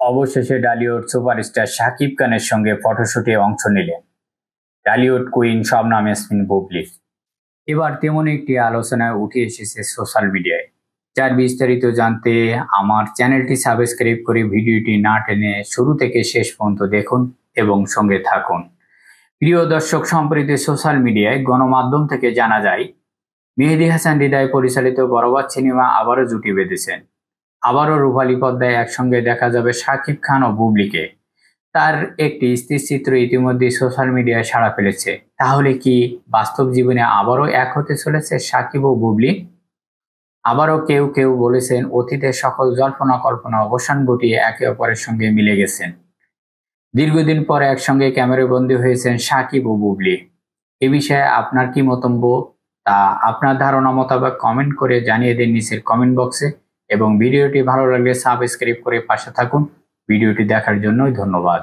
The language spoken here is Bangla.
অবশেষে ডালিউড সুপারস্টার শাকিব খানের সঙ্গে ফটোশুটে অংশ নিলেন ডালিউড কুইন শবনম ইয়াসমিন বুবলি। এবার তেমন একটি আলোচনায় উঠে এসেছে সোশ্যাল মিডিয়ায়, যার বিস্তারিত জানতে আমার চ্যানেলটি সাবস্ক্রাইব করে ভিডিওটি না টেনে শুরু থেকে শেষ পর্যন্ত দেখুন এবং সঙ্গে থাকুন। প্রিয় দর্শক, সম্প্রতি সোশ্যাল মিডিয়ায় গণমাধ্যম থেকে জানা যায় মেহেদী হাসান হৃদয় পরিচালিত বরবাদ সিনেমা আবারও জুটি বেঁধেছেন। আবারও রূপালী পর্দায় একসঙ্গে দেখা যাবে শাকিব খান ও বুবলিকে। তার একটি স্থিরচিত্র ইতিমধ্যে সোশ্যাল মিডিয়ায় সাড়া ফেলেছে। তাহলে কি বাস্তব জীবনে আবারও এক হতে চলেছে শাকিব ও বুবলি? আবারও কেউ কেউ বলেছেন অতীতের সকল জল্পনা কল্পনা অবসান ঘটিয়ে একে অপরের সঙ্গে মিলে গেছেন। দীর্ঘদিন পর একসঙ্গে ক্যামেরাবন্দী হয়েছেন শাকিব ও বুবলি। এ বিষয়ে আপনার কি মন্তব্য তা আপনার ধারণা মোতাবেক কমেন্ট করে জানিয়ে দিন নিচের কমেন্ট বক্সে, এবং ভিডিওটি ভালো লাগলে সাবস্ক্রাইব করে পাশে থাকুন। ভিডিওটি দেখার জন্যই ধন্যবাদ।